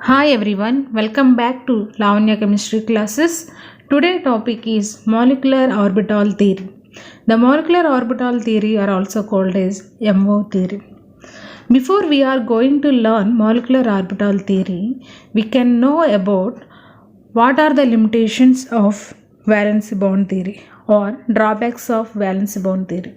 Hi everyone, welcome back to Lavanya Chemistry classes. Today topic is molecular orbital theory. The molecular orbital theory are also called as MO theory. Before we are going to learn molecular orbital theory, we can know about what are the limitations of valence bond theory or drawbacks of valence bond theory.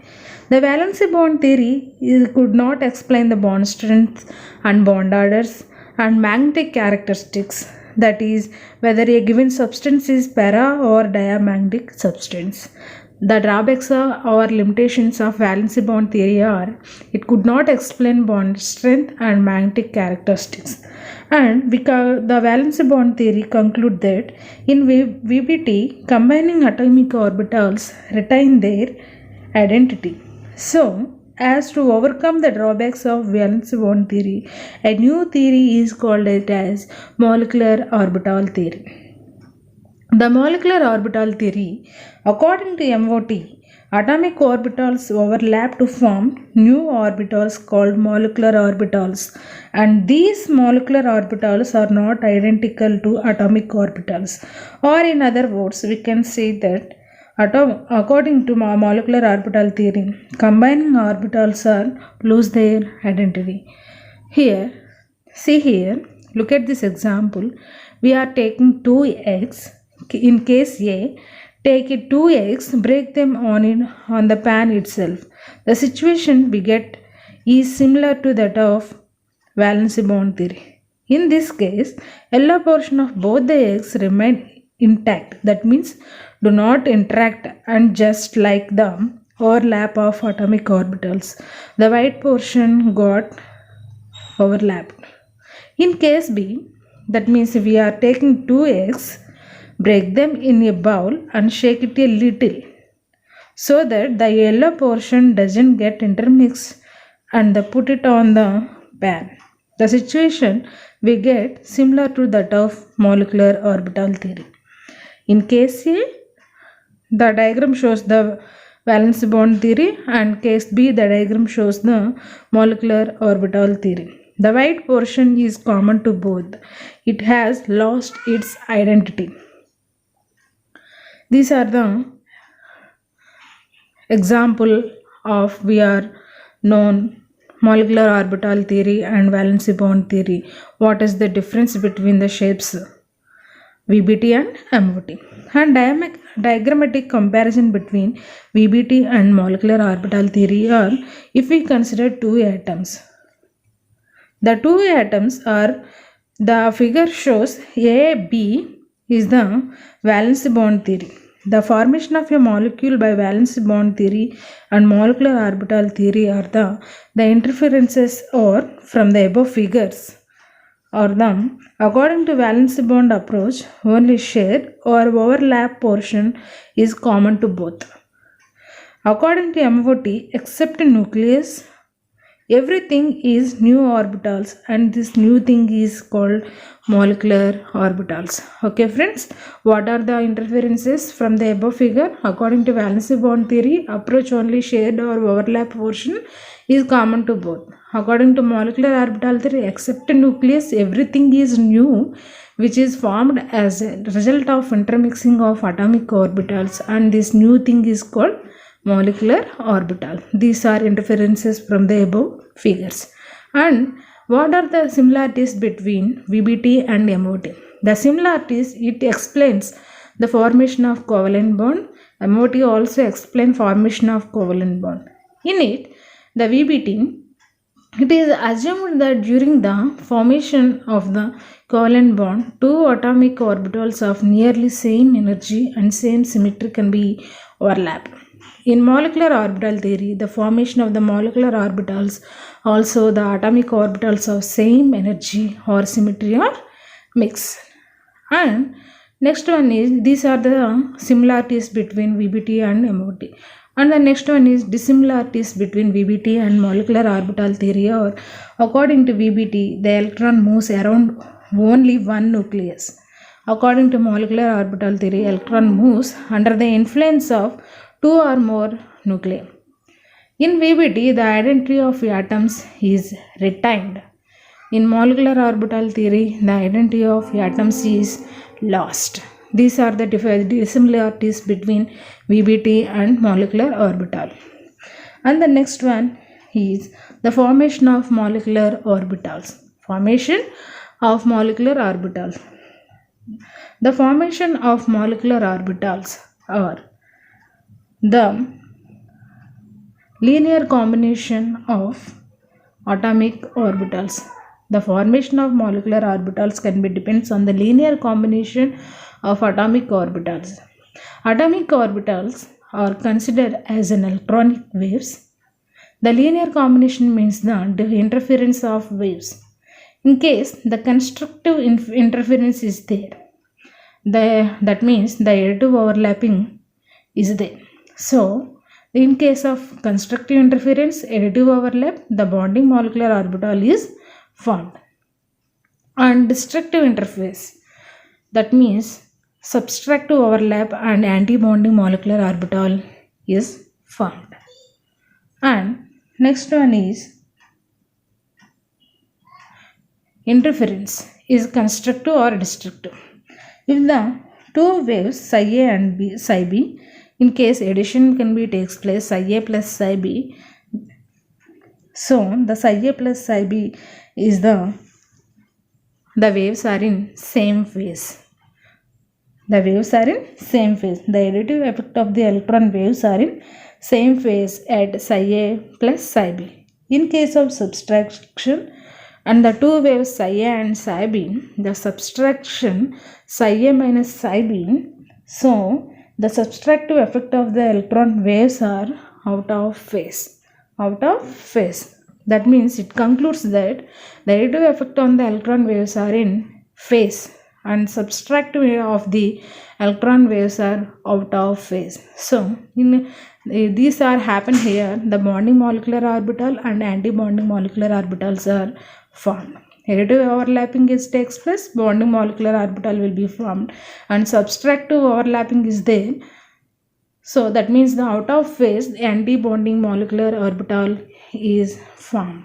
The valence bond theory could not explain the bond strength and bond orders and magnetic characteristics, that is whether a given substance is para or diamagnetic substance. The drawbacks or limitations of valence bond theory are it could not explain bond strength and magnetic characteristics. And because the valence bond theory conclude that in VBT, combining atomic orbitals retain their identity. So, as to overcome the drawbacks of valence bond theory, a new theory is called it as molecular orbital theory. The molecular orbital theory, according to MOT, atomic orbitals overlap to form new orbitals called molecular orbitals, and these molecular orbitals are not identical to atomic orbitals. Or, in other words, we can say that according to molecular orbital theory, combining orbitals are lose their identity. Here, see here, look at this example. We are taking two eggs. In case A, take it two eggs, break them on the pan itself. The situation we get is similar to that of valence bond theory. In this case, yellow portion of both the eggs remain intact. That means do not interact, and just like the overlap of atomic orbitals, the white portion got overlapped. In case B, that means we are taking two eggs, break them in a bowl and shake it a little so that the yellow portion doesn't get intermixed and put it on the pan. The situation we get similar to that of molecular orbital theory. In case A, the diagram shows the valence bond theory, and case B, the diagram shows the molecular orbital theory. The white portion is common to both. It has lost its identity. These are the example of we are known molecular orbital theory and valence bond theory. What is the difference between the shapes VBT and MOT? And diagrammatic comparison between VBT and molecular orbital theory are if we consider two atoms. The two atoms are, the figure shows AB is the valence bond theory. The formation of a molecule by valence bond theory and molecular orbital theory are the interferences or from the above figures or them. According to valence bond approach, only share or overlap portion is common to both. According to MOT, except nucleus, everything is new orbitals, and this new thing is called molecular orbitals. Okay friends, what are the interferences from the above figure? According to valence bond theory approach, only shared or overlap portion is common to both. According to molecular orbital theory, except nucleus, everything is new, which is formed as a result of intermixing of atomic orbitals, and this new thing is called molecular orbital. These are interferences from the above figures. And what are the similarities between VBT and MOT? The similarities, it explains the formation of covalent bond. MOT also explains formation of covalent bond. In it, the VBT, it is assumed that during the formation of the covalent bond, two atomic orbitals of nearly same energy and same symmetry can be overlapped. In molecular orbital theory, the formation of the molecular orbitals, also the atomic orbitals of same energy or symmetry are mixed. And next one is, these are the similarities between VBT and MOT. And the next one is dissimilarities between VBT and molecular orbital theory, or according to VBT, the electron moves around only one nucleus. According to molecular orbital theory, electron moves under the influence of two or more nuclei. In VBT, the identity of atoms is retained. In molecular orbital theory, the identity of atoms is lost. These are the dissimilarities between VBT and molecular orbital. And the next one is the formation of molecular orbitals. Formation of molecular orbitals. The formation of molecular orbitals are the linear combination of atomic orbitals. The formation of molecular orbitals can be depends on the linear combination of atomic orbitals. Atomic orbitals are considered as an electronic waves. The linear combination means the interference of waves. In case the constructive interference is there, that means the additive overlapping is there. So, in case of constructive interference, additive overlap, the bonding molecular orbital is formed. And destructive interface, that means subtractive overlap and anti-bonding molecular orbital is formed. And next one is interference is constructive or destructive. If the two waves psi A and psi B, in case addition can be takes place psi A plus psi B, so the psi A plus psi B is the waves are in same phase. The waves are in same phase. The additive effect of the electron waves are in same phase at psi A plus psi B. In case of subtraction and the two waves psi A and psi B, the subtraction psi A minus psi B, so the subtractive effect of the electron waves are out of phase. Out of phase. That means it concludes that the additive effect on the electron waves are in phase and subtractive of the electron waves are out of phase. So, these are happen here. The bonding molecular orbital and anti-bonding molecular orbitals are formed. Additive overlapping takes place, bonding molecular orbital will be formed, and subtractive overlapping is there. So that means the out of phase anti-bonding molecular orbital is formed.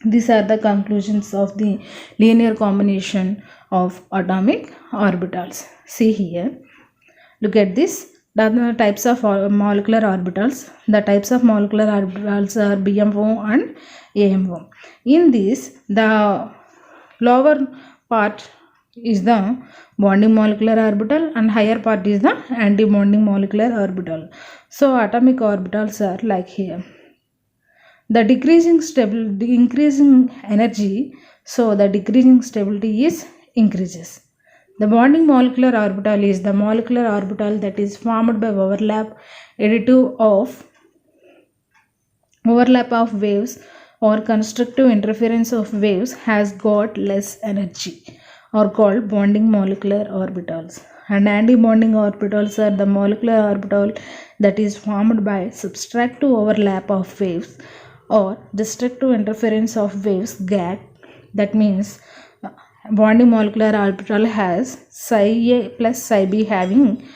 These are the conclusions of the linear combination of atomic orbitals. See here. Look at this. The types of molecular orbitals. The types of molecular orbitals are BMO and AMO. In this, the lower part is the bonding molecular orbital and higher part is the anti-bonding molecular orbital. So atomic orbitals are like here. The increasing energy, so the decreasing stability is increases. The bonding molecular orbital is the molecular orbital that is formed by overlap of waves or constructive interference of waves has got less energy are called bonding molecular orbitals. And anti-bonding orbitals are the molecular orbital that is formed by subtractive overlap of waves or destructive interference of waves gap. That means bonding molecular orbital has psi A plus psi B having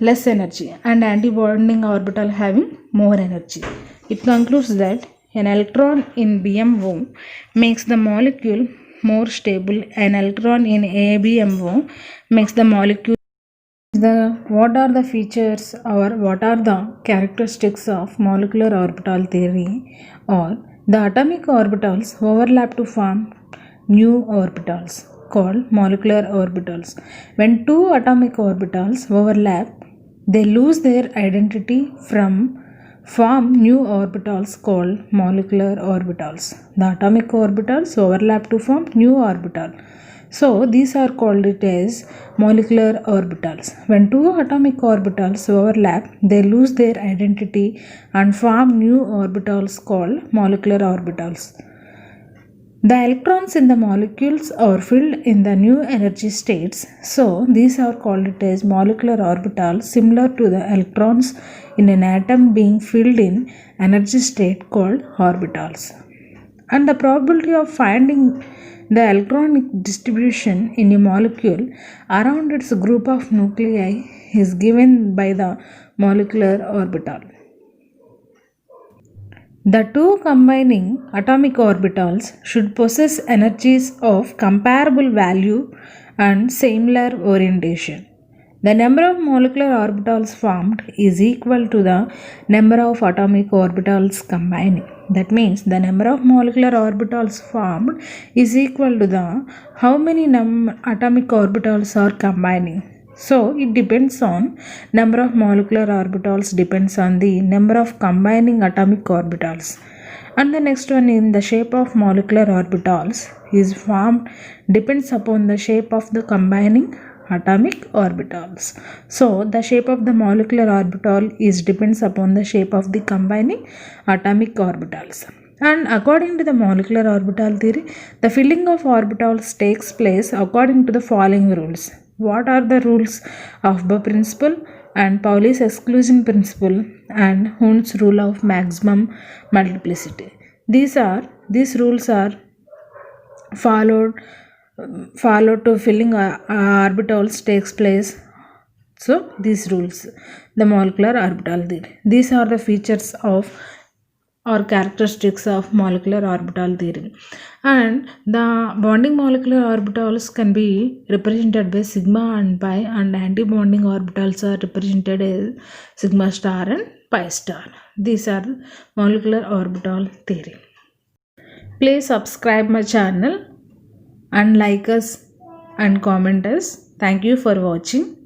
less energy and anti-bonding orbital having more energy. It concludes that an electron in BMO makes the molecule more stable. An electron in ABMO makes the molecule. What are the features or what are the characteristics of molecular orbital theory? Or the atomic orbitals overlap to form new orbitals called molecular orbitals. When two atomic orbitals overlap, they lose their identity from form new orbitals called molecular orbitals. The atomic orbitals overlap to form new orbital. So these are called it as molecular orbitals. When two atomic orbitals overlap, they lose their identity and form new orbitals called molecular orbitals. The electrons in the molecules are filled in the new energy states, so these are called it as molecular orbitals, similar to the electrons in an atom being filled in energy state called orbitals. And the probability of finding the electronic distribution in a molecule around its group of nuclei is given by the molecular orbital. The two combining atomic orbitals should possess energies of comparable value and similar orientation. The number of molecular orbitals formed is equal to the number of atomic orbitals combining. That means the number of molecular orbitals formed is equal to the how many atomic orbitals are combining. So it depends on number of molecular orbitals depends on the number of combining atomic orbitals. And the next one, in the shape of molecular orbitals is formed depends upon the shape of the combining atomic orbitals. So the shape of the molecular orbital is depends upon the shape of the combining atomic orbitals. And according to the molecular orbital theory, the filling of orbitals takes place according to the following rules. What are the rules? Aufbau principle and Pauli's exclusion principle and Hund's rule of maximum multiplicity. These rules are followed to filling orbitals takes place. So these rules, the molecular orbital theory. These are the features of or characteristics of molecular orbital theory. And the bonding molecular orbitals can be represented by sigma and pi, and anti-bonding orbitals are represented as sigma star and pi star. These are molecular orbital theory. Please subscribe my channel and like us and comment us. Thank you for watching.